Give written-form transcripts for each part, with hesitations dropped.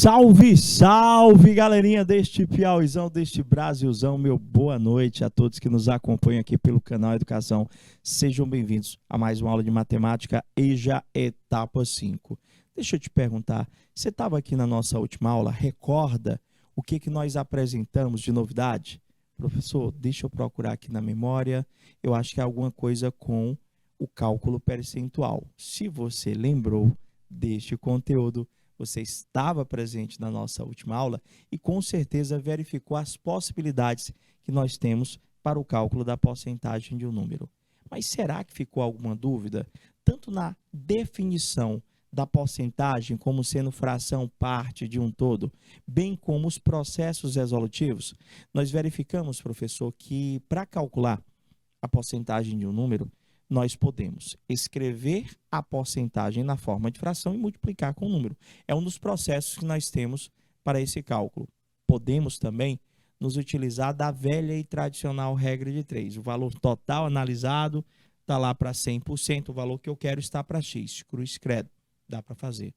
Salve, salve, galerinha deste Piauizão, deste Brasilzão. Meu boa noite a todos que nos acompanham aqui pelo canal Educação. Sejam bem-vindos a mais uma aula de matemática EJA etapa 5. Deixa eu te perguntar, você estava aqui na nossa última aula, recorda o que nós apresentamos de novidade? Professor, deixa eu procurar aqui na memória, eu acho que é alguma coisa com o cálculo percentual. Se você lembrou deste conteúdo, você estava presente na nossa última aula e com certeza verificou as possibilidades que nós temos para o cálculo da porcentagem de um número. Mas será que ficou alguma dúvida? Tanto na definição da porcentagem como sendo fração parte de um todo, bem como os processos resolutivos? Nós verificamos, professor, que para calcular a porcentagem de um número, nós podemos escrever a porcentagem na forma de fração e multiplicar com o número. É um dos processos que nós temos para esse cálculo. Podemos também nos utilizar da velha e tradicional regra de 3. O valor total analisado está lá para 100%, o valor que eu quero está para X, cruz credo, dá para fazer.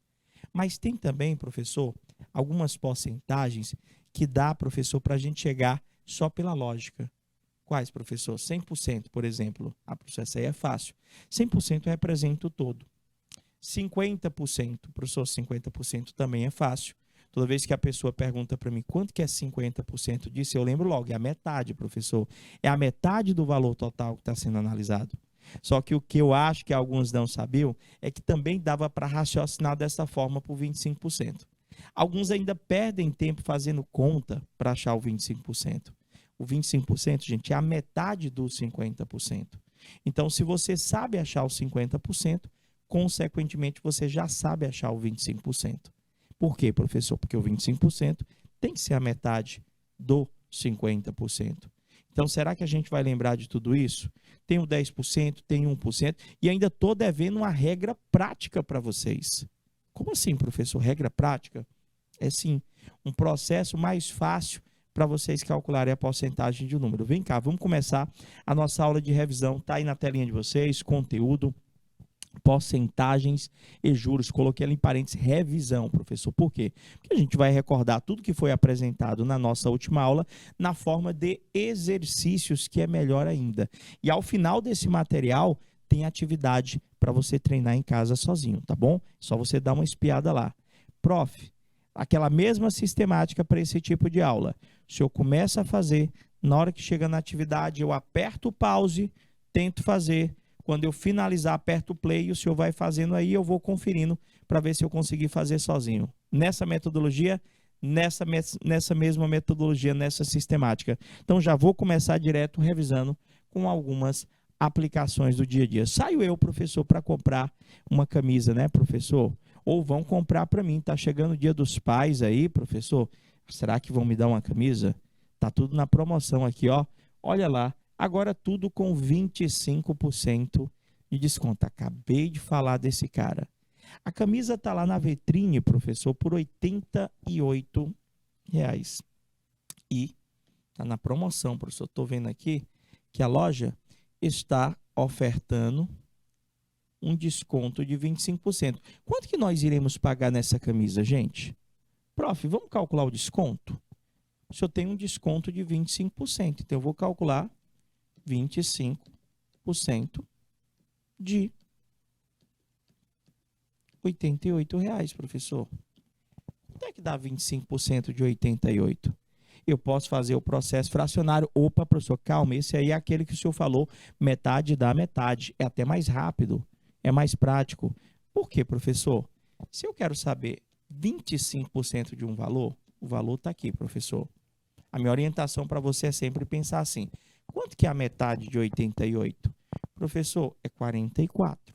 Mas tem também, professor, algumas porcentagens que dá, professor, para a gente chegar só pela lógica. Quais, professor? 100%, por exemplo. Ah, professor, essa aí é fácil. 100% representa o todo. 50%, professor, 50% também é fácil. Toda vez que a pessoa pergunta para mim quanto que é 50% disso, eu lembro logo, é a metade, professor. É a metade do valor total que está sendo analisado. Só que o que eu acho que alguns não sabiam é que também dava para raciocinar dessa forma por 25%. Alguns ainda perdem tempo fazendo conta para achar o 25%. O 25%, gente, é a metade dos 50%. Então, se você sabe achar os 50%, consequentemente, você já sabe achar o 25%. Por quê, professor? Porque o 25% tem que ser a metade do 50%. Então, será que a gente vai lembrar de tudo isso? Tem o 10%, tem 1%, e ainda estou devendo uma regra prática para vocês. Como assim, professor? Regra prática? É sim, um processo mais fácil para vocês calcularem a porcentagem de um número. Vem cá, vamos começar a nossa aula de revisão. Está aí na telinha de vocês, conteúdo, porcentagens e juros. Coloquei ali em parênteses, revisão, professor. Por quê? Porque a gente vai recordar tudo que foi apresentado na nossa última aula na forma de exercícios, que é melhor ainda. E ao final desse material, tem atividade para você treinar em casa sozinho, tá bom? Só você dar uma espiada lá. Prof, aquela mesma sistemática para esse tipo de aula. Se eu começo a fazer, na hora que chega na atividade, eu aperto o pause, tento fazer. Quando eu finalizar, aperto o play e o senhor vai fazendo aí, eu vou conferindo para ver se eu consegui fazer sozinho. Nessa metodologia, nessa mesma metodologia, nessa sistemática. Então, já vou começar direto revisando com algumas aplicações do dia a dia. Saio eu, professor, para comprar uma camisa, né, professor? Ou vão comprar para mim. Tá chegando o Dia dos Pais aí, professor. Será que vão me dar uma camisa? Tá tudo na promoção aqui, ó. Olha lá. Agora tudo com 25% de desconto. Acabei de falar desse cara. A camisa tá lá na vitrine, professor, por R$ 88. E tá na promoção, professor. Tô vendo aqui que a loja está ofertando um desconto de 25%. Quanto que nós iremos pagar nessa camisa, gente? Prof, vamos calcular o desconto? O senhor tem um desconto de 25%, então eu vou calcular 25% de R$ 88, professor. Quanto é que dá 25% de 88? Eu posso fazer o processo fracionário. Opa, professor, calma, esse aí é aquele que o senhor falou, metade dá metade. É até mais rápido, é mais prático. Por quê, professor? Se eu quero saber 25% de um valor, o valor está aqui, professor. A minha orientação para você é sempre pensar assim, quanto que é a metade de 88? Professor, é 44.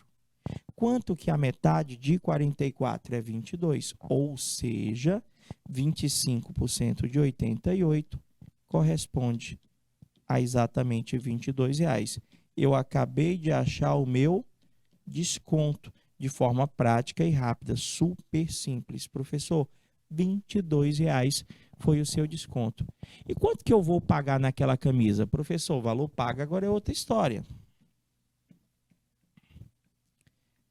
Quanto que é a metade de 44? É 22. Ou seja, 25% de 88 corresponde a exatamente R$ 22. Eu acabei de achar o meu desconto de forma prática e rápida, super simples. Professor, R$ 22 foi o seu desconto. E quanto que eu vou pagar naquela camisa? Professor, o valor pago agora é outra história.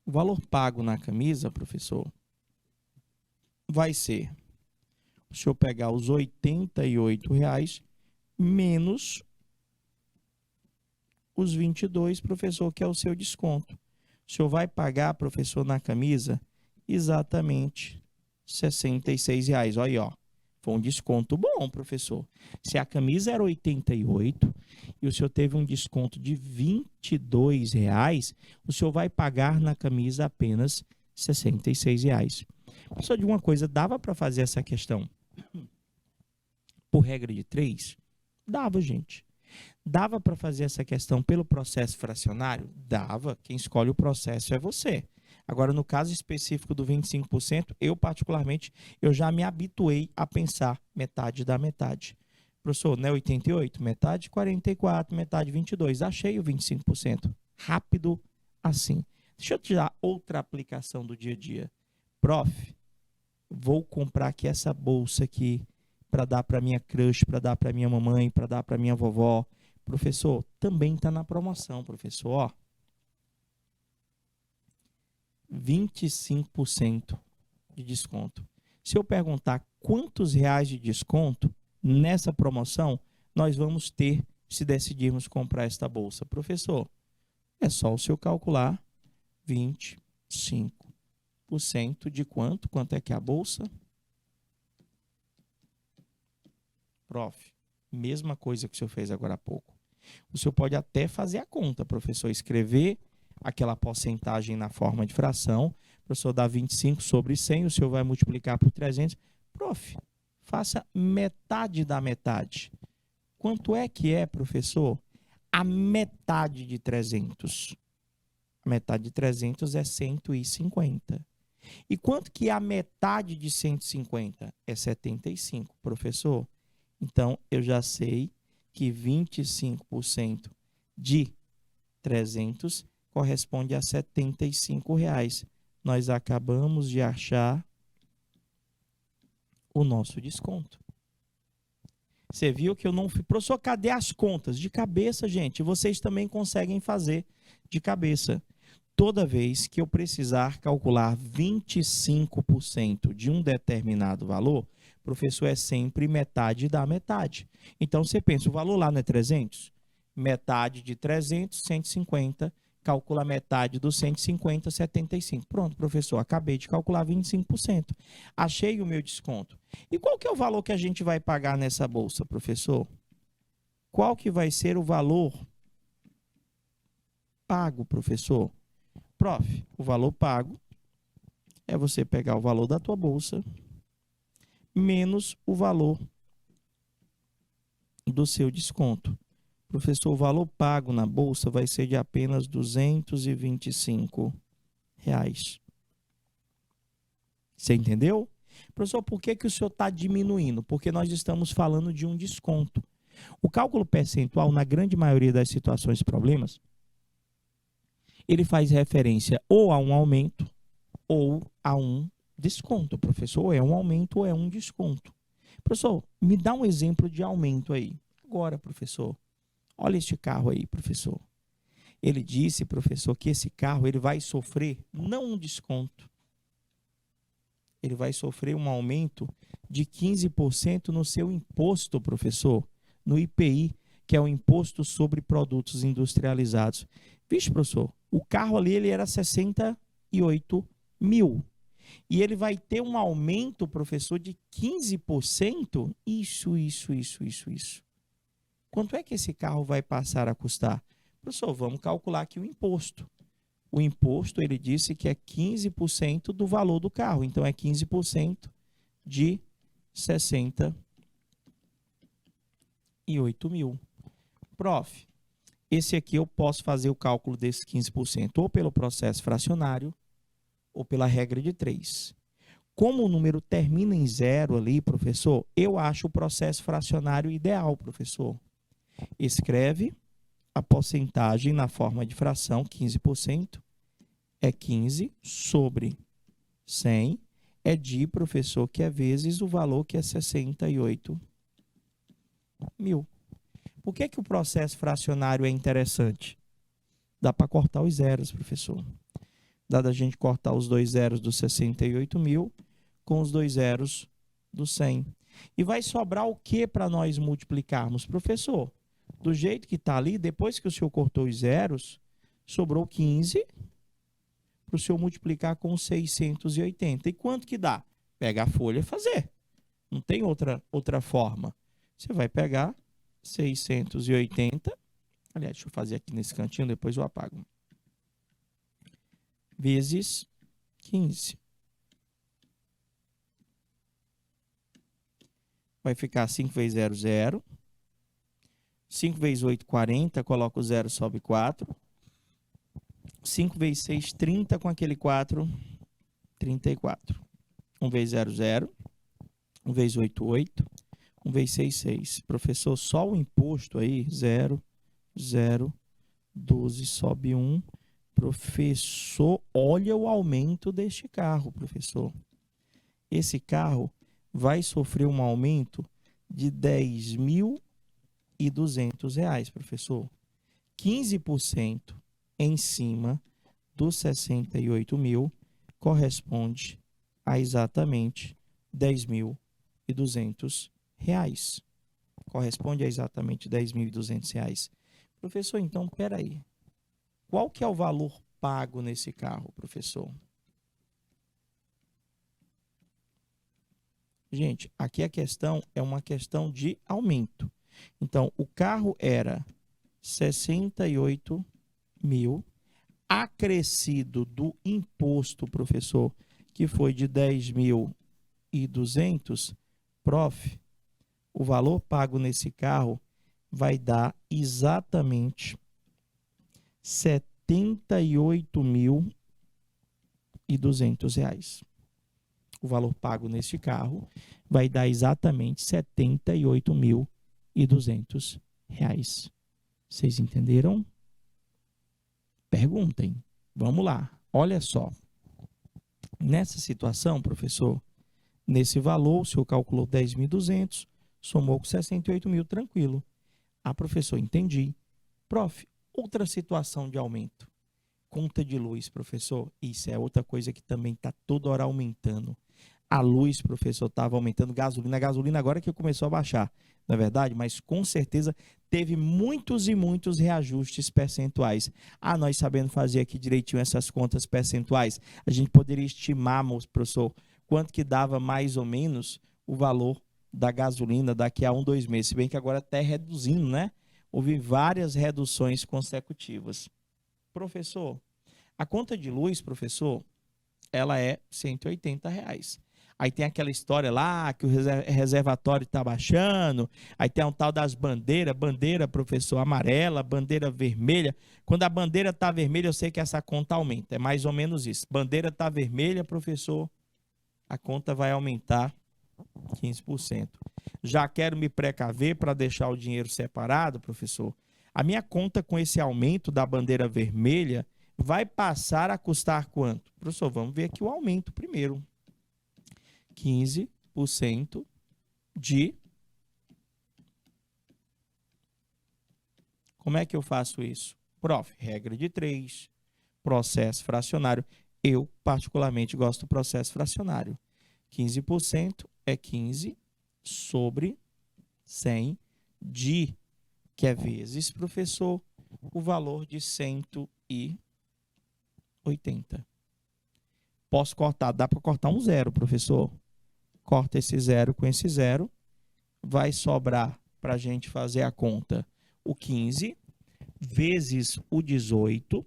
O valor pago na camisa, professor, vai ser o senhor pegar os R$ 88 menos os 22, professor, que é o seu desconto. O senhor vai pagar, professor, na camisa exatamente R$ 66. Olha aí, ó. Foi um desconto bom, professor. Se a camisa era R$ 88 e o senhor teve um desconto de R$ 22, o senhor vai pagar na camisa apenas R$ 66. Só de uma coisa, dava para fazer essa questão por regra de 3? Dava, gente. Dava para fazer essa questão pelo processo fracionário? Dava. Quem escolhe o processo é você. Agora, no caso específico do 25%, eu particularmente, eu já me habituei a pensar metade da metade. Professor, não é 88? Metade 44, metade 22. Achei o 25%. Rápido assim. Deixa eu te dar outra aplicação do dia a dia. Prof, vou comprar aqui essa bolsa aqui para dar para minha crush, para dar para minha mamãe, para dar para minha vovó. Professor, também está na promoção, professor. Ó, 25% de desconto. Se eu perguntar quantos reais de desconto nessa promoção nós vamos ter se decidirmos comprar esta bolsa, professor, é só o senhor calcular 25% de quanto? Quanto é que é a bolsa? Prof, mesma coisa que o senhor fez agora há pouco. O senhor pode até fazer a conta, professor, escrever aquela porcentagem na forma de fração. O professor dá 25 sobre 100, o senhor vai multiplicar por 300. Prof, faça metade da metade. Quanto é que é, professor? A metade de 300. A metade de 300 é 150. E quanto que é a metade de 150? É 75, professor. Então, eu já sei que 25% de 300 corresponde a R$ 75. Nós acabamos de achar o nosso desconto. Você viu que eu não fui... Professor, cadê as contas? De cabeça, gente. Vocês também conseguem fazer de cabeça. Toda vez que eu precisar calcular 25% de um determinado valor, professor, é sempre metade da metade. Então, você pensa, o valor lá não é 300? Metade de 300, 150. Calcula metade dos 150, 75. Pronto, professor, acabei de calcular 25%. Achei o meu desconto. E qual que é o valor que a gente vai pagar nessa bolsa, professor? Qual que vai ser o valor pago, professor? Prof, o valor pago é você pegar o valor da tua bolsa menos o valor do seu desconto. Professor, o valor pago na bolsa vai ser de apenas R$ 225. Você entendeu? Professor, por que o senhor está diminuindo? Porque nós estamos falando de um desconto. O cálculo percentual, na grande maioria das situações e problemas, ele faz referência ou a um aumento ou a um desconto, professor. Ou é um aumento ou é um desconto. Professor, me dá um exemplo de aumento aí. Agora, professor. Olha este carro aí, professor. Ele disse, professor, que esse carro ele vai sofrer não um desconto. Ele vai sofrer um aumento de 15% no seu imposto, professor, no IPI, que é o Imposto sobre Produtos Industrializados. Vixe, professor, o carro ali ele era 68 mil. E ele vai ter um aumento, professor, de 15%? Isso. Quanto é que esse carro vai passar a custar? Professor, vamos calcular aqui o imposto. O imposto, ele disse que é 15% do valor do carro. Então, é 15% de 68 mil. Prof, esse aqui eu posso fazer o cálculo desse 15% ou pelo processo fracionário ou pela regra de 3. Como o número termina em 0 ali, professor, eu acho o processo fracionário ideal, professor. Escreve a porcentagem na forma de fração, 15%, é 15 sobre 100, é de, professor, que é vezes o valor que é 68 mil. Por que o processo fracionário é interessante? Dá para cortar os zeros, professor. Dá da gente cortar os 2 zeros dos 68 mil com os 2 zeros do 100. E vai sobrar o que para nós multiplicarmos, professor? Do jeito que está ali, depois que o senhor cortou os zeros, sobrou 15 para o senhor multiplicar com 680. E quanto que dá? Pega a folha e fazer. Não tem outra forma. Você vai pegar 680. Aliás, deixa eu fazer aqui nesse cantinho, depois eu apago. Vezes 15. Vai ficar 5 vezes 0, 0. 5 vezes 8, 40. Coloca o 0, sobe 4. 5 vezes 6, 30. Com aquele 4, 34. 1 vezes 0, 0. 1 vezes 8, 8. 1 vezes 6, 6. Professor, só o imposto aí, 0, 0, 12, sobe 1. Professor, olha o aumento deste carro, professor. Esse carro vai sofrer um aumento de R$10.200, professor. 15% em cima dos 68 mil corresponde a exatamente R$10.200. Corresponde a exatamente R$10.200. Professor, então, peraí. Qual que é o valor pago nesse carro, professor? Gente, aqui a questão é uma questão de aumento. Então, o carro era 68 mil, acrescido do imposto, professor, que foi de 10.200, prof, o valor pago nesse carro vai dar exatamente R$78.200. O valor pago neste carro vai dar exatamente R$78.200. Vocês entenderam? Perguntem. Vamos lá. Olha só. Nessa situação, professor, nesse valor, o senhor calculou 10.200, somou com 68 mil, tranquilo. Ah, professor, entendi. Prof, outra situação de aumento. Conta de luz, professor. Isso é outra coisa que também está toda hora aumentando. A luz, professor, estava aumentando. Gasolina. A gasolina agora que começou a baixar, não é verdade? Mas com certeza teve muitos e muitos reajustes percentuais. Ah, nós sabendo fazer aqui direitinho essas contas percentuais, a gente poderia estimar, professor, quanto que dava mais ou menos o valor da gasolina daqui a 1, 2 meses. Se bem que agora até reduzindo, né? Houve várias reduções consecutivas. Professor, a conta de luz, professor, ela é R$180. Aí tem aquela história lá que o reservatório está baixando, aí tem um tal das bandeiras, bandeira, professor, amarela, bandeira vermelha. Quando a bandeira está vermelha, eu sei que essa conta aumenta, é mais ou menos isso. Bandeira está vermelha, professor, a conta vai aumentar 15%. Já quero me precaver para deixar o dinheiro separado, professor. A minha conta com esse aumento da bandeira vermelha vai passar a custar quanto? Professor, vamos ver aqui o aumento primeiro. 15% de... Como é que eu faço isso? Prof, regra de 3, processo fracionário. Eu, particularmente, gosto do processo fracionário. 15% é 15 sobre 100 de, que é vezes, professor, o valor de 180. Posso cortar, dá para cortar um zero, professor. Corta esse zero com esse zero, vai sobrar para a gente fazer a conta o 15 vezes o 18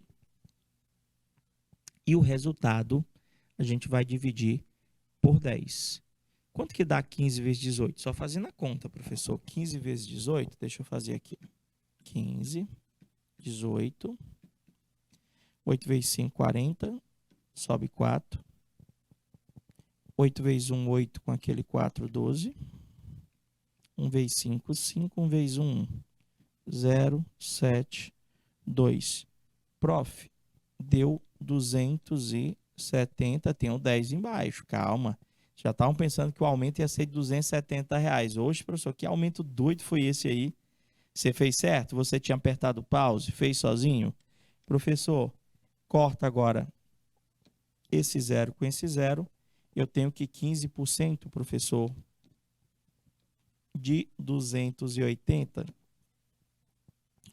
e o resultado a gente vai dividir por 10. Quanto que dá 15 vezes 18? Só fazendo a conta, professor. 15 vezes 18, deixa eu fazer aqui. 15, 18, 8 vezes 5, 40, sobe 4. 8 vezes 1, 8, com aquele 4, 12. 1 vezes 5, 5. 1 vezes 1, 0, 7, 2. Prof, deu 270, tem um 10 embaixo, calma. Já estavam pensando que o aumento ia ser de R$270. Hoje, professor, que aumento doido foi esse aí? Você fez certo? Você tinha apertado pause? Fez sozinho? Professor, corta agora esse zero com esse zero. Eu tenho que 15%, professor, de 280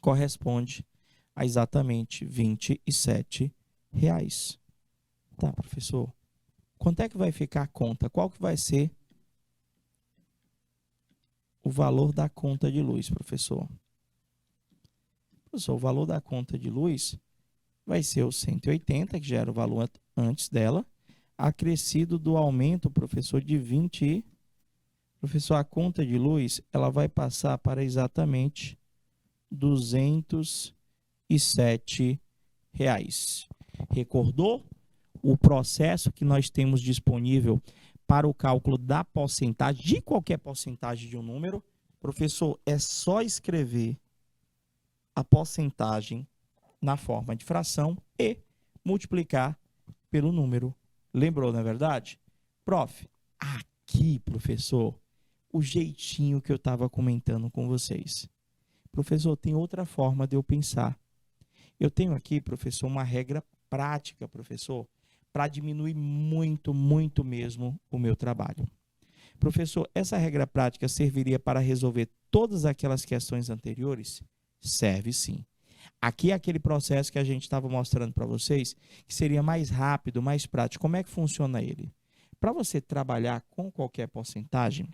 corresponde a exatamente R$ 27. Tá, professor? Quanto é que vai ficar a conta? Qual que vai ser o valor da conta de luz, professor? Professor, o valor da conta de luz vai ser o 180, que já era o valor antes dela, acrescido do aumento, professor, de 20. Professor, a conta de luz, ela vai passar para exatamente R$ 207. Recordou o processo que nós temos disponível para o cálculo da porcentagem, de qualquer porcentagem de um número? Professor, é só escrever a porcentagem na forma de fração e multiplicar pelo número. Lembrou, não é verdade? Prof, aqui, professor, o jeitinho que eu estava comentando com vocês. Professor, tem outra forma de eu pensar. Eu tenho aqui, professor, uma regra prática, professor, para diminuir muito, muito mesmo o meu trabalho. Professor, essa regra prática serviria para resolver todas aquelas questões anteriores? Serve sim. Aqui é aquele processo que a gente estava mostrando para vocês, que seria mais rápido, mais prático. Como é que funciona ele? Para você trabalhar com qualquer porcentagem,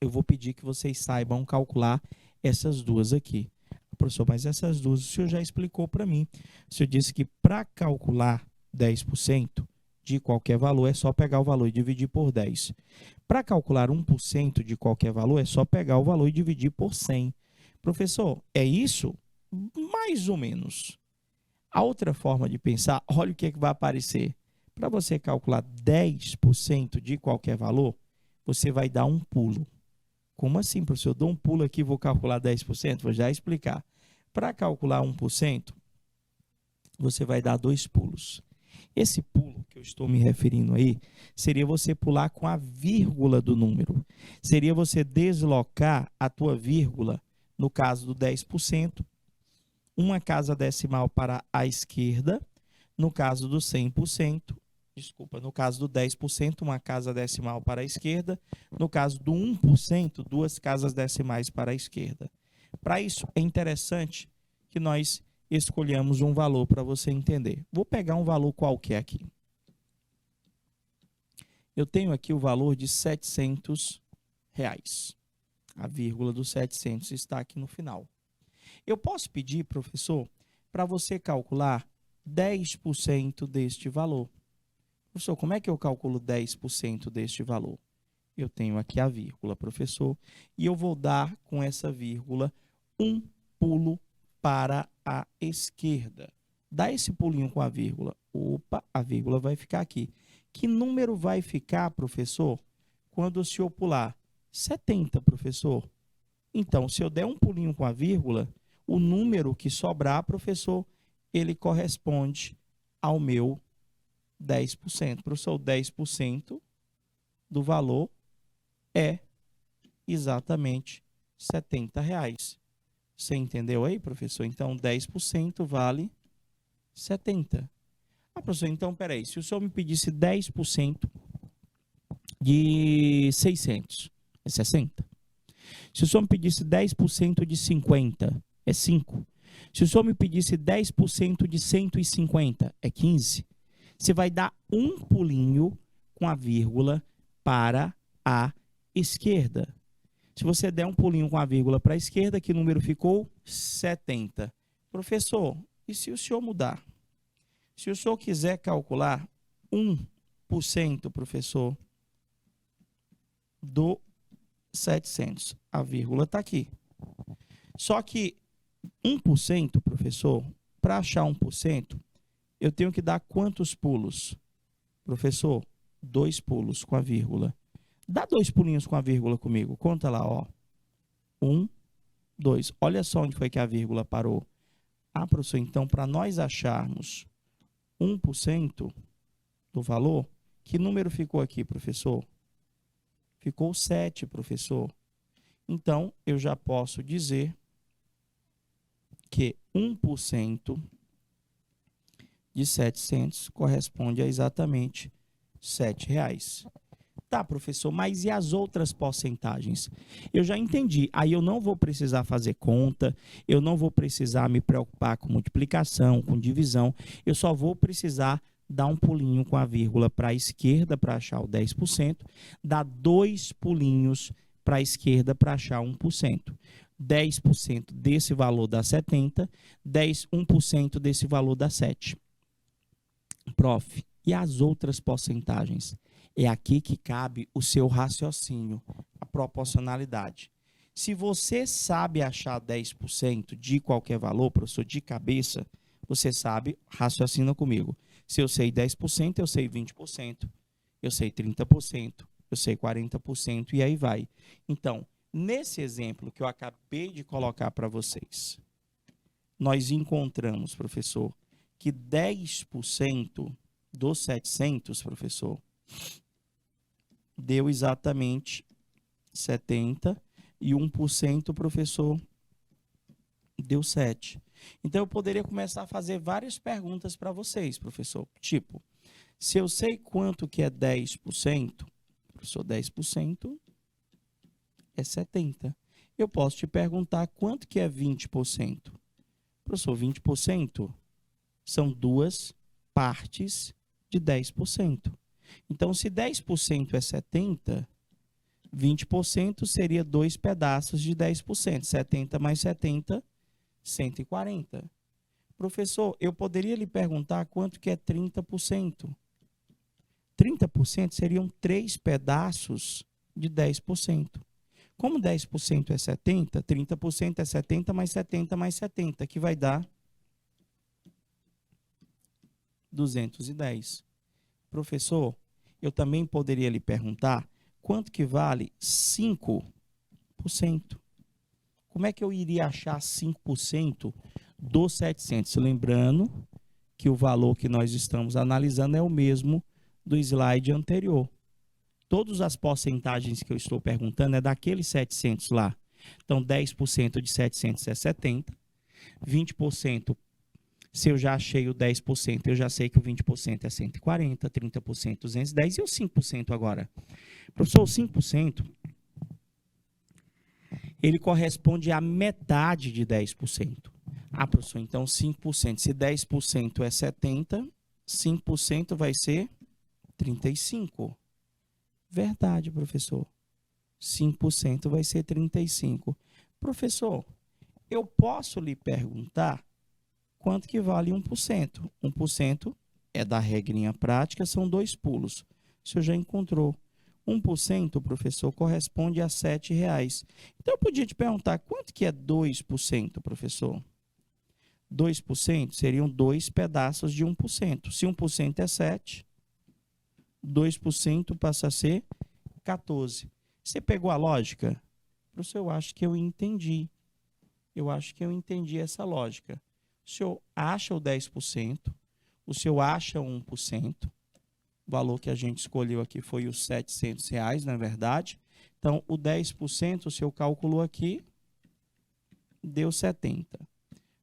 eu vou pedir que vocês saibam calcular essas duas aqui. Professor, mas essas duas o senhor já explicou para mim. O senhor disse que para calcular 10% de qualquer valor é só pegar o valor e dividir por 10. Para calcular 1% de qualquer valor é só pegar o valor e dividir por 100. Professor, é isso? Mais ou menos. A outra forma de pensar, olha o que é que vai aparecer. Para você calcular 10% de qualquer valor, você vai dar um pulo. Como assim, professor? Eu dou um pulo aqui e vou calcular 10%? Vou já explicar. Para calcular 1%, você vai dar 2 pulos. Esse pulo que eu estou me referindo aí, seria você pular com a vírgula do número. Seria você deslocar a tua vírgula, no caso do 10%, uma casa decimal para a esquerda, no caso do 100%, no caso do 10%, uma casa decimal para a esquerda, no caso do 1%, duas casas decimais para a esquerda. Para isso, é interessante que nós escolhamos um valor para você entender. Vou pegar um valor qualquer aqui. Eu tenho aqui o valor de R$ 700. A vírgula do 700 está aqui no final. Eu posso pedir, professor, para você calcular 10% deste valor. Professor, como é que eu calculo 10% deste valor? Eu tenho aqui a vírgula, professor, e eu vou dar com essa vírgula um pulo para a esquerda. Dá esse pulinho com a vírgula. Opa, a vírgula vai ficar aqui. Que número vai ficar, professor, quando o senhor pular? 70, professor. Então, se eu der um pulinho com a vírgula, o número que sobrar, professor, ele corresponde ao meu 10%. Professor, 10% do valor é exatamente R$ 70. Você entendeu aí, professor? Então, 10% vale 70. Ah, professor, então, peraí. Se o senhor me pedisse 10% de 600, é 60. Se o senhor me pedisse 10% de 50, é 5. Se o senhor me pedisse 10% de 150, é 15. Você vai dar um pulinho com a vírgula para a esquerda. Se você der um pulinho com a vírgula para a esquerda, que número ficou? 70. Professor, e se o senhor mudar? Se o senhor quiser calcular 1%, professor, do 700, a vírgula está aqui. Só que 1%, professor, para achar 1%, eu tenho que dar quantos pulos? Professor, 2 pulos com a vírgula. Dá 2 pulinhos com a vírgula comigo. Conta lá, ó. 1, 2. Olha só onde foi que a vírgula parou. Ah, professor, então, para nós acharmos 1% do valor, que número ficou aqui, professor? Ficou 7, professor. Então, eu já posso dizer que 1% de 700 corresponde a exatamente R$ 7. Tá, professor, mas e as outras porcentagens? Eu já entendi. Aí eu não vou precisar fazer conta, eu não vou precisar me preocupar com multiplicação, com divisão, eu só vou precisar dar um pulinho com a vírgula para a esquerda para achar o 10%, dar 2 pulinhos para a esquerda para achar 1%. 10% desse valor dá 70, 1% desse valor dá 7. Prof, e as outras porcentagens? É aqui que cabe o seu raciocínio, a proporcionalidade. Se você sabe achar 10% de qualquer valor, professor, de cabeça, você sabe, raciocina comigo. Se eu sei 10%, eu sei 20%, eu sei 30%, eu sei 40% e aí vai. Então, nesse exemplo que eu acabei de colocar para vocês, nós encontramos, professor, que 10% dos 700, professor, deu exatamente 70 e 1%, professor, deu 7. Então, eu poderia começar a fazer várias perguntas para vocês, professor. Tipo, se eu sei quanto que é 10%, professor, 10% é 70. Eu posso te perguntar quanto que é 20%. Professor, 20% são 2 partes de 10%. Então, se 10% é 70, 20% seria 2 pedaços de 10%. 70 mais 70, 140. Professor, eu poderia lhe perguntar quanto que é 30%. 30% seriam 3 pedaços de 10%. Como 10% é 70, 30% é 70 mais 70 mais 70, que vai dar 210. Professor, eu também poderia lhe perguntar quanto que vale 5%. Como é que eu iria achar 5% dos 700? Lembrando que o valor que nós estamos analisando é o mesmo do slide anterior. Todas as porcentagens que eu estou perguntando é daqueles 700 lá. Então, 10% de 700 é 70. 20%, se eu já achei o 10%, eu já sei que o 20% é 140, 30%, 210 e o 5% agora. Professor, o 5%, ele corresponde à metade de 10%. Ah, professor, então 5%. Se 10% é 70, 5% vai ser 35. Verdade, professor. 5% vai ser 35. Professor, eu posso lhe perguntar quanto que vale 1%? 1% é da regrinha prática, são 2 pulos. O senhor já encontrou. 1%, professor, corresponde a R$ 7,00. Então, eu podia te perguntar, quanto que é 2%, professor? 2% seriam 2 pedaços de 1%. Se 1% é 7, 2% passa a ser 14. Você pegou a lógica? Professor, eu acho que eu entendi. Eu acho que eu entendi essa lógica. O senhor acha o 10%, o senhor acha o 1%, o valor que a gente escolheu aqui foi os R$ 700, na verdade. Então, o 10%, o senhor calculou aqui, deu 70.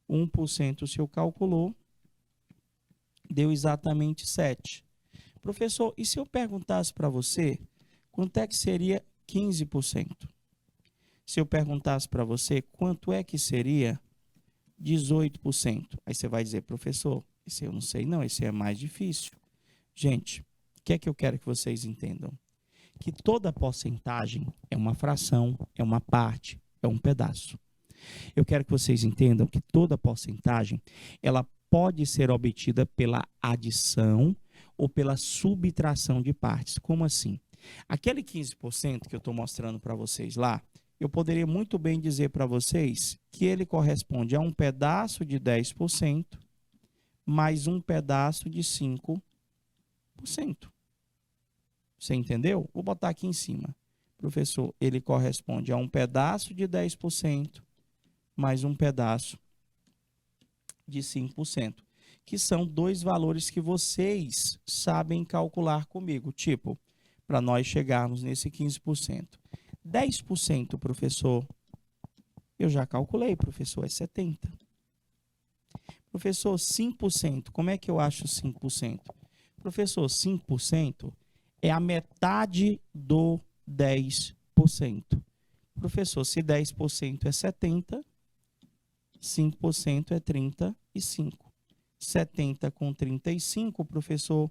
1% o senhor calculou, deu exatamente 7. Professor, e se eu perguntasse para você, quanto é que seria 15%? Se eu perguntasse para você, quanto é que seria 18%? Aí você vai dizer, professor, esse eu não sei não, esse é mais difícil. Gente, o que é que eu quero que vocês entendam? Que toda porcentagem é uma fração, é uma parte, é um pedaço. Eu quero que vocês entendam que toda porcentagem, ela pode ser obtida pela adição ou pela subtração de partes. Como assim? Aquele 15% que eu estou mostrando para vocês lá, eu poderia muito bem dizer para vocês que ele corresponde a um pedaço de 10% mais um pedaço de 5%. Você entendeu? Vou botar aqui em cima. Professor, ele corresponde a um pedaço de 10% mais um pedaço de 5%, que são 2 valores que vocês sabem calcular comigo. Tipo, para nós chegarmos nesse 15%. 10%, professor, eu já calculei, professor, é 70. Professor, 5%, como é que eu acho 5%? Professor, 5% é a metade do 10%. Professor, se 10% é 70, 5% é 35. 70 com 35, professor,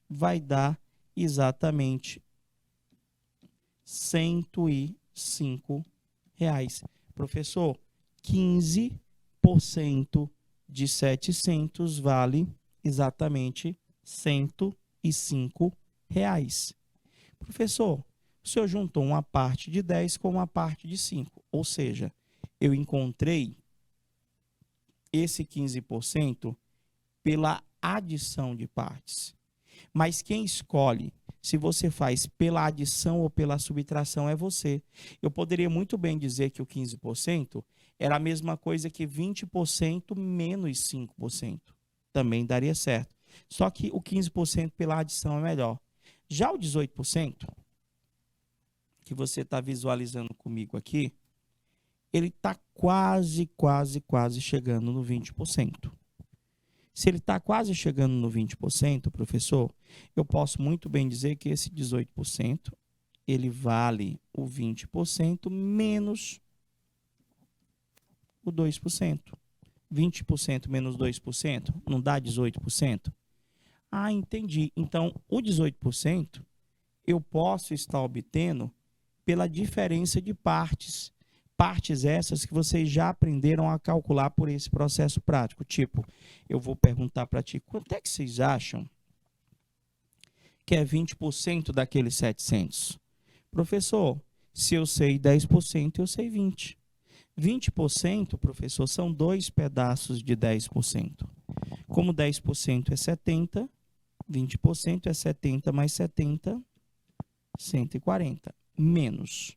vai dar exatamente R$105. Professor, 15% de 700 vale exatamente R$105. Professor, o senhor juntou uma parte de 10 com uma parte de 5, ou seja, eu encontrei esse 15% pela adição de partes. Mas quem escolhe se você faz pela adição ou pela subtração é você. Eu poderia muito bem dizer que o 15% era a mesma coisa que 20% menos 5%. Também daria certo. Só que o 15% pela adição é melhor. Já o 18%, que você está visualizando comigo aqui, ele está quase chegando no 20%. Se ele está quase chegando no 20%, professor, eu posso muito bem dizer que esse 18%, ele vale o 20% menos o 2%. 20% menos 2% não dá 18%? Ah, entendi. Então, o 18% eu posso estar obtendo pela diferença de partes. Partes essas que vocês já aprenderam a calcular por esse processo prático. Tipo, eu vou perguntar para ti, quanto é que vocês acham que é 20% daqueles 700? Professor, se eu sei 10%, eu sei 20%. 20%, professor, são 2 pedaços de 10%. Como 10% é 70, 20% é 70 mais 70, 140. Menos.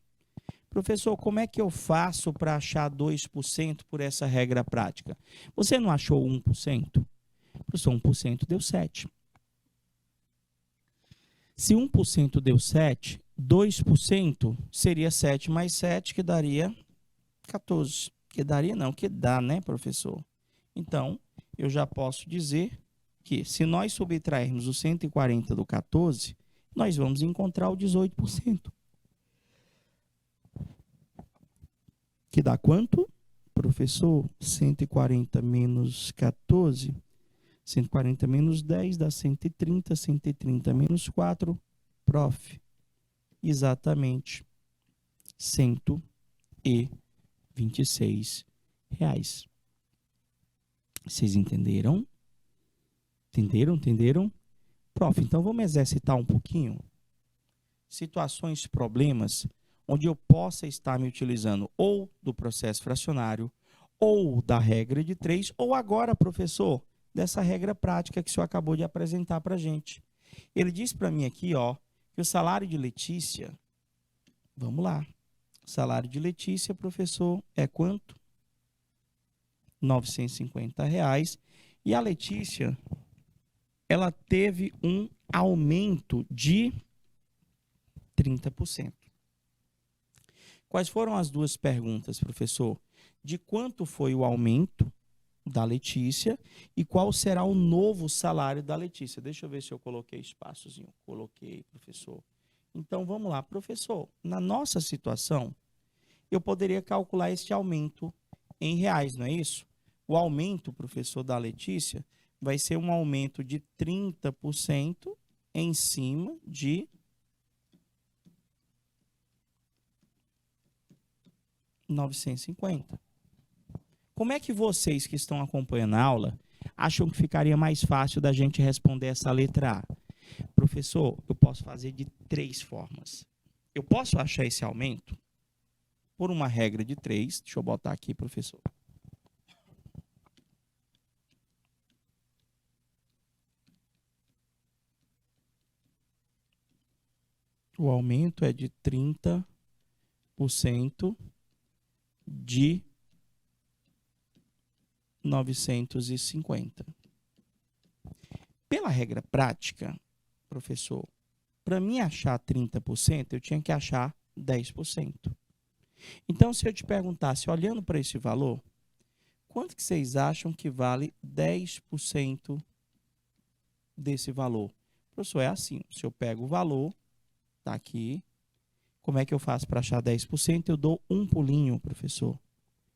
Professor, como é que eu faço para achar 2% por essa regra prática? Você não achou 1%? Professor, 1% deu 7. Se 1% deu 7, 2% seria 7 mais 7, que daria 14. Que daria não, que dá, né, professor? Então, eu já posso dizer que se nós subtrairmos o 140 do 14, nós vamos encontrar o 18%. Que dá quanto? Professor, 140 menos 14, 140 menos 10 dá 130, 130 menos 4, prof, exatamente R$126. Vocês entenderam? Entenderam? Prof, então vamos exercitar um pouquinho? Situações, problemas, onde eu possa estar me utilizando ou do processo fracionário, ou da regra de 3, ou agora, professor, dessa regra prática que o senhor acabou de apresentar para a gente. Ele diz para mim aqui, ó, que o salário de Letícia, vamos lá, o salário de Letícia, professor, é quanto? R$950. E a Letícia, ela teve um aumento de 30%. Quais foram as duas perguntas, professor? De quanto foi o aumento da Letícia e qual será o novo salário da Letícia? Deixa eu ver se eu coloquei espaçozinho. Coloquei, professor. Então, vamos lá. Professor, na nossa situação, eu poderia calcular este aumento em reais, não é isso? O aumento, professor, da Letícia vai ser um aumento de 30% em cima de 950. Como é que vocês que estão acompanhando a aula acham que ficaria mais fácil da gente responder essa letra A? Professor, eu posso fazer de 3 formas. Eu posso achar esse aumento por uma regra de 3. Deixa eu botar aqui, professor. O aumento é de 30% de 950. Pela regra prática, professor, para mim achar 30%, eu tinha que achar 10%. Então, se eu te perguntasse, olhando para esse valor, quanto que vocês acham que vale 10% desse valor? Professor, é assim, se eu pego o valor Está aqui. Como é que eu faço para achar 10%? Eu dou um pulinho, professor.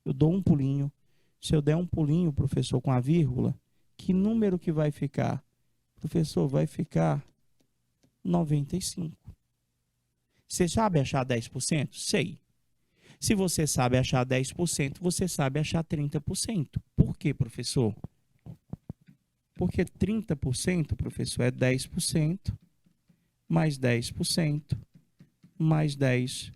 Eu dou um pulinho. Se eu der um pulinho, professor, com a vírgula, que número que vai ficar? Professor, vai ficar 95. Você sabe achar 10%? Sei. Se você sabe achar 10%, você sabe achar 30%. Por quê, professor? Porque 30%, professor, é 10% mais 10% mais 10%.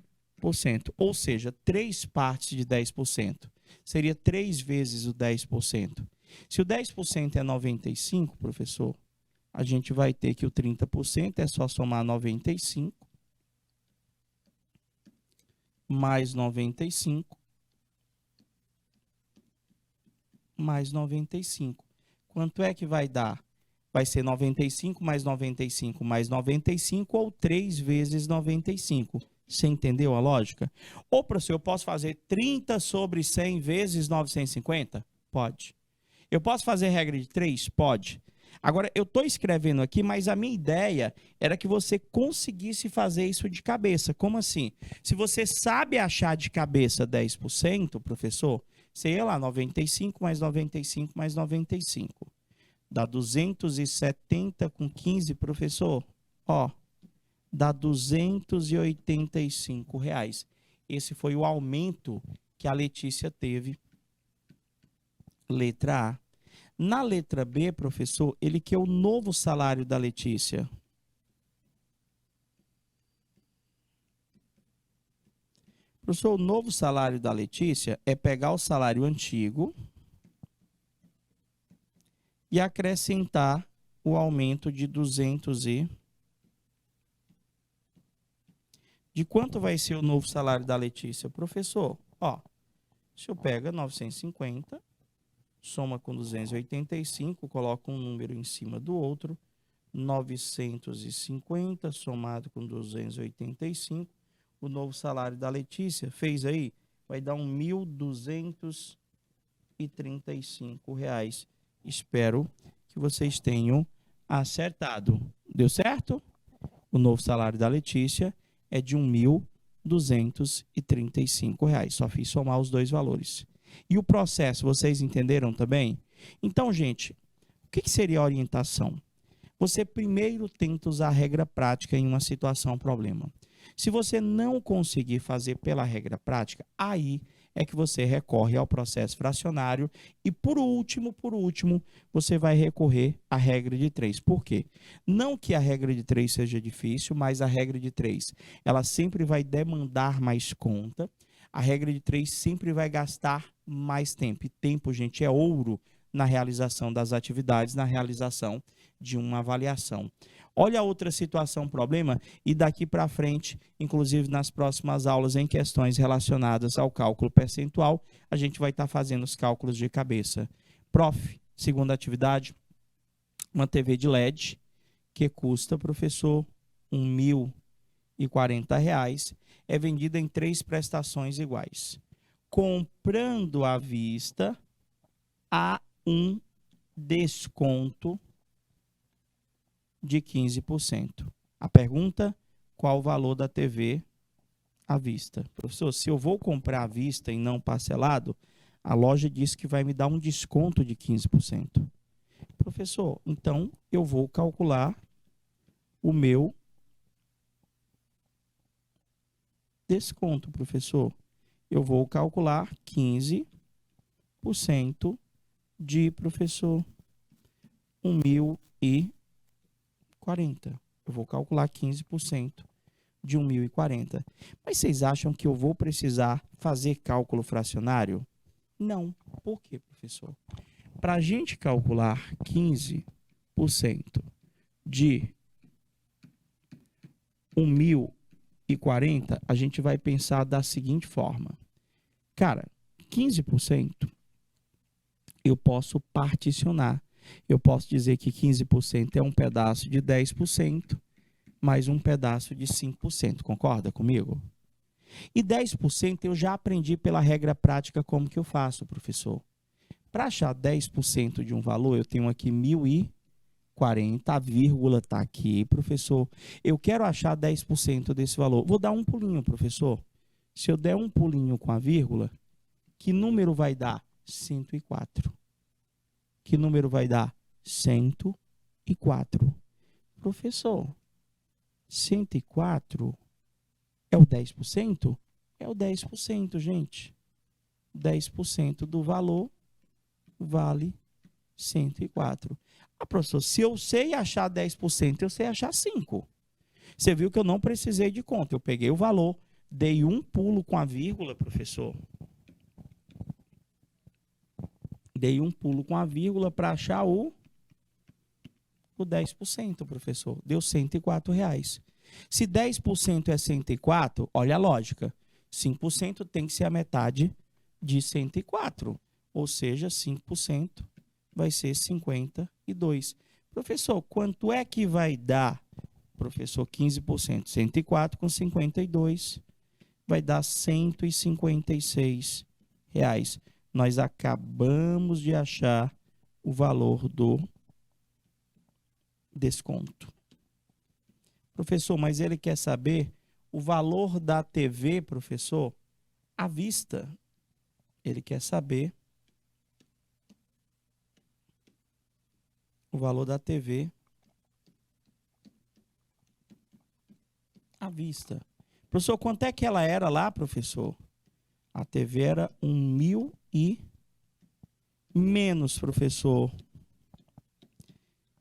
Ou seja, 3 partes de 10%. Seria 3 vezes o 10%. Se o 10% é 95, professor, a gente vai ter que o 30% é só somar 95 mais 95 mais 95. Quanto é que vai dar? Vai ser 95 mais 95 mais 95 ou 3 vezes 95. Você entendeu a lógica? Ou, professor, eu posso fazer 30 sobre 100 vezes 950? Pode. Eu posso fazer regra de 3? Pode. Agora, eu estou escrevendo aqui, mas a minha ideia era que você conseguisse fazer isso de cabeça. Como assim? Se você sabe achar de cabeça 10%, professor, você ia lá, 95 mais 95 mais 95. Dá 270 com 15, professor. Ó, dá R$285. Esse foi o aumento que a Letícia teve. Letra A. Na letra B, professor, ele quer o novo salário da Letícia. Professor, o novo salário da Letícia é pegar o salário antigo e acrescentar o aumento de 200 e... De quanto vai ser o novo salário da Letícia? Professor, ó, se eu pego 950, soma com 285, coloca um número em cima do outro, 950 somado com 285, o novo salário da Letícia, fez aí, vai dar R$1.235. Espero que vocês tenham acertado. Deu certo? O novo salário da Letícia é de R$1.235. Só fiz somar os dois valores. E o processo, vocês entenderam também? Então, gente, o que seria a orientação? Você primeiro tenta usar a regra prática em uma situação problema. Se você não conseguir fazer pela regra prática, aí é que você recorre ao processo fracionário e, por último, você vai recorrer à regra de 3. Por quê? Não que a regra de 3 seja difícil, mas a regra de 3, ela sempre vai demandar mais conta. A regra de 3 sempre vai gastar mais tempo. E tempo, gente, é ouro na realização das atividades, na realização de uma avaliação. Olha a outra situação, problema, e daqui para frente, inclusive nas próximas aulas em questões relacionadas ao cálculo percentual, a gente vai estar fazendo os cálculos de cabeça. Prof, segunda atividade, uma TV de LED que custa, professor, R$1.040, é vendida em 3 prestações iguais. Comprando à vista, há um desconto de 15%. A pergunta, qual o valor da TV à vista? Professor, se eu vou comprar à vista e não parcelado, a loja diz que vai me dar um desconto de 15%. Professor, então eu vou calcular o meu desconto, professor. Eu vou calcular 15% de, professor, 1.040. Eu vou calcular 15% de 1.040. Mas vocês acham que eu vou precisar fazer cálculo fracionário? Não. Por quê, professor? Para a gente calcular 15% de 1.040, a gente vai pensar da seguinte forma. Cara, 15% eu posso particionar. Eu posso dizer que 15% é um pedaço de 10%, mais um pedaço de 5%. Concorda comigo? E 10% eu já aprendi pela regra prática como que eu faço, professor. Para achar 10% de um valor, eu tenho aqui 1.040 40, a vírgula está aqui, professor. Eu quero achar 10% desse valor. Vou dar um pulinho, professor. Se eu der um pulinho com a vírgula, que número vai dar? 104. Que número vai dar? 104. Professor, 104 é o 10%? É o 10%, gente. 10% do valor vale 104. Ah, professor, se eu sei achar 10%, eu sei achar 5. Você viu que eu não precisei de conta. Eu peguei o valor, dei um pulo com a vírgula, professor. Dei um pulo com a vírgula para achar o 10%, professor. Deu R$104. Se 10% é 104, olha a lógica. 5% tem que ser a metade de 104. Ou seja, 5% vai ser 52. Professor, quanto é que vai dar? Professor, 15%. 104 com 52 vai dar R$156. Nós acabamos de achar o valor do desconto. Professor, mas ele quer saber o valor da TV, professor, à vista. Ele quer saber o valor da TV à vista. Professor, quanto é que ela era lá, professor? A TV era 1.000 e menos, professor,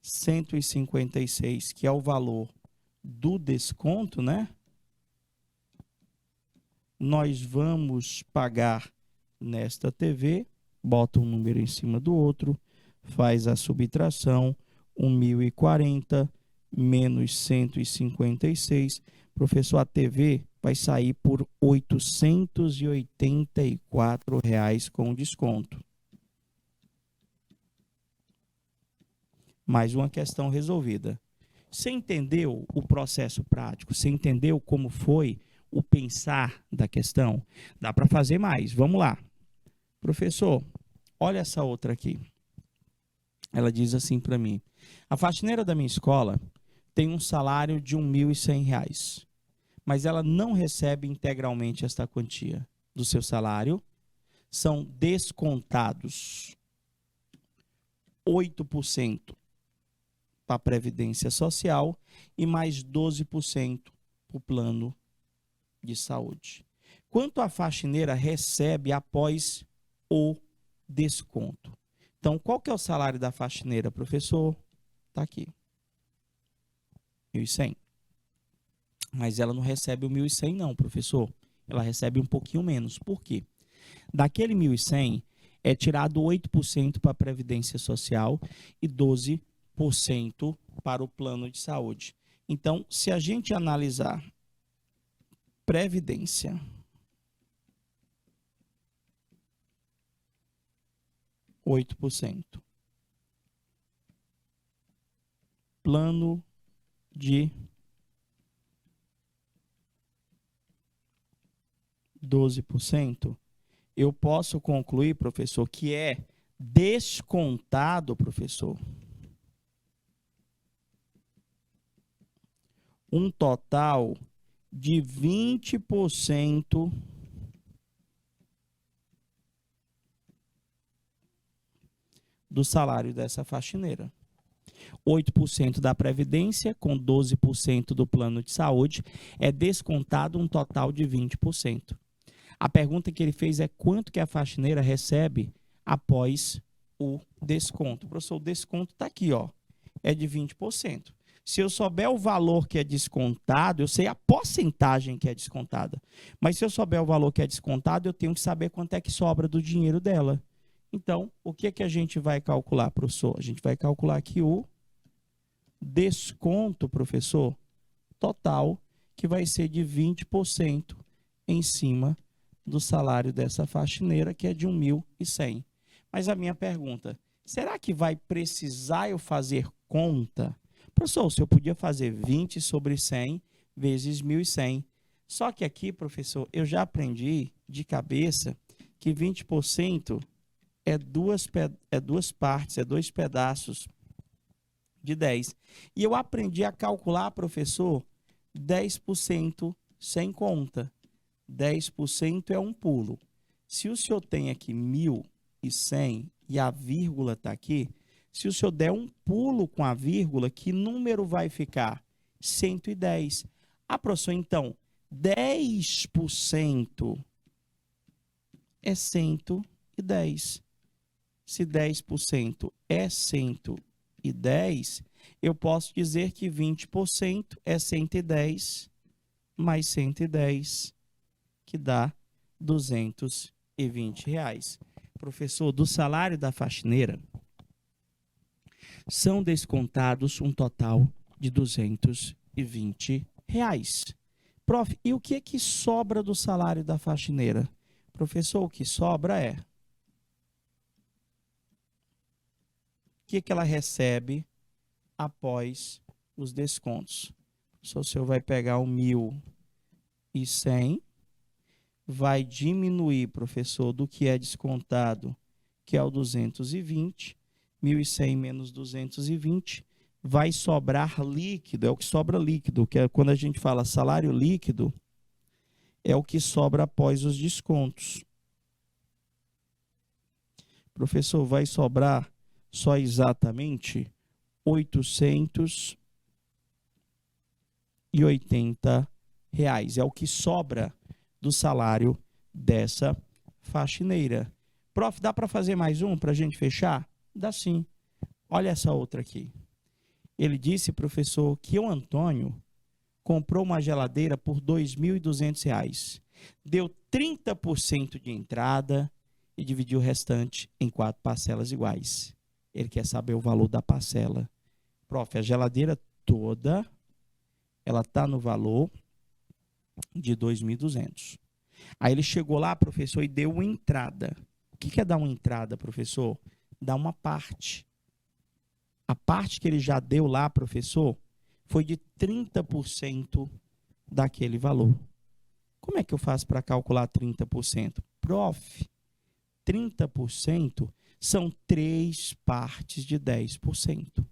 156, que é o valor do desconto, né? Nós vamos pagar nesta TV, bota um número em cima do outro, faz a subtração, 1.040 menos 156. Professor, a TV vai sair por R$ 884 com desconto. Mais uma questão resolvida. Você entendeu o processo prático? Você entendeu como foi o pensar da questão? Dá para fazer mais. Vamos lá. Professor, olha essa outra aqui. Ela diz assim para mim: a faxineira da minha escola tem um salário de R$ 1.100, mas ela não recebe integralmente esta quantia do seu salário. São descontados 8% para a Previdência Social e mais 12% para o plano de saúde. Quanto a faxineira recebe após o desconto? Então, qual que é o salário da faxineira, professor? Está aqui. 1.100. Mas ela não recebe o 1.100 não, professor. Ela recebe um pouquinho menos. Por quê? Daquele 1.100 é tirado 8% para a Previdência Social e 12% para o plano de saúde. Então, se a gente analisar Previdência, %, plano de 12%, eu posso concluir, professor, que é descontado, professor, um total de 20% do salário dessa faxineira. 8% da Previdência, com 12% do plano de saúde, é descontado um total de 20%. A pergunta que ele fez é quanto que a faxineira recebe após o desconto. Professor, o desconto está aqui, ó, é de 20%. Se eu souber o valor que é descontado, eu sei a porcentagem que é descontada. Mas se eu souber o valor que é descontado, eu tenho que saber quanto é que sobra do dinheiro dela. Então, o que é que a gente vai calcular, professor? A gente vai calcular aqui o desconto, professor, total, que vai ser de 20% em cima do salário dessa faxineira, que é de 1.100. Mas a minha pergunta, será que vai precisar eu fazer conta? Professor, se eu podia fazer 20 sobre 100 vezes 1.100. Só que aqui, professor, eu já aprendi de cabeça que 20% é duas partes, é dois pedaços de 10. E eu aprendi a calcular, professor, 10% sem conta. 10% é um pulo. Se o senhor tem aqui 1.100 e a vírgula está aqui, se o senhor der um pulo com a vírgula, que número vai ficar? 110. Ah, professor, então, 10% é 110. Se 10% é 110, eu posso dizer que 20% é 110 mais 110, que dá R$220. Professor, do salário da faxineira, são descontados um total de R$220. Prof, e o que é que sobra do salário da faxineira? Professor, o que sobra é o que ela recebe após os descontos. O senhor vai pegar o 1.100, vai diminuir, professor, do que é descontado, que é o 220, 1.100 menos 220, vai sobrar líquido, é o que sobra líquido, que é quando a gente fala salário líquido, é o que sobra após os descontos. Professor, vai sobrar só exatamente R$880. É o que sobra do salário dessa faxineira. Prof, dá para fazer mais um para a gente fechar? Dá sim. Olha essa outra aqui. Ele disse, professor, que o Antônio comprou uma geladeira por R$2.200. Deu 30% de entrada e dividiu o restante em 4 parcelas iguais. Ele quer saber o valor da parcela. Prof, a geladeira toda, ela está no valor de R$2.200. Aí ele chegou lá, professor, e deu uma entrada. O que é dar uma entrada, professor? Dá uma parte. A parte que ele já deu lá, professor, foi de 30% daquele valor. Como é que eu faço para calcular 30%? Prof, 30% são 3 partes de 10%.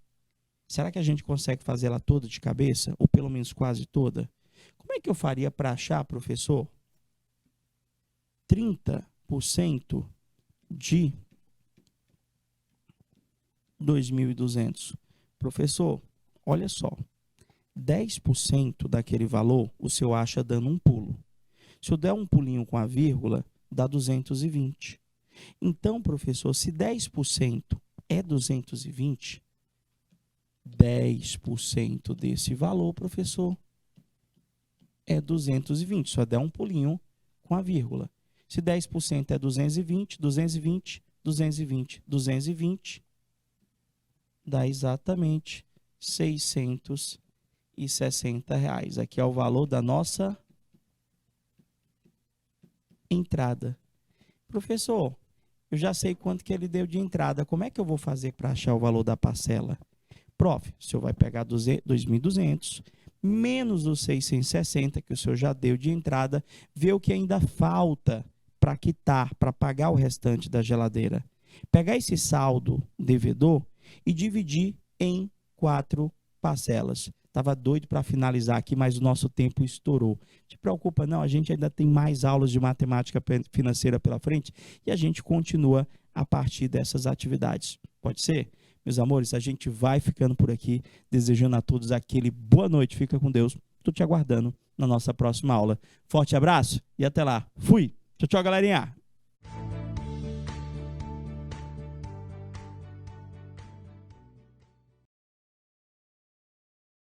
Será que a gente consegue fazer ela toda de cabeça? Ou pelo menos quase toda? Como é que eu faria para achar, professor, 30% de 2.200? Professor, olha só, 10% daquele valor o senhor acha dando um pulo. Se eu der um pulinho com a vírgula, dá 220. Então, professor, se 10% é 220, 10% desse valor, professor, é 220. Só der um pulinho com a vírgula. Se 10% é 220, 220, 220, 220, dá exatamente R$660. Aqui é o valor da nossa entrada. Professor, eu já sei quanto que ele deu de entrada. Como é que eu vou fazer para achar o valor da parcela? Prof, o senhor vai pegar 2.200 menos os 660 que o senhor já deu de entrada, ver o que ainda falta para quitar, para pagar o restante da geladeira. Pegar esse saldo devedor e dividir em 4 parcelas. Estava doido para finalizar aqui, mas o nosso tempo estourou. Não te preocupa não, a gente ainda tem mais aulas de matemática financeira pela frente e a gente continua a partir dessas atividades. Pode ser? Meus amores, a gente vai ficando por aqui, desejando a todos aquele boa noite. Fica com Deus. Estou te aguardando na nossa próxima aula. Forte abraço e até lá. Fui. Tchau, tchau, galerinha.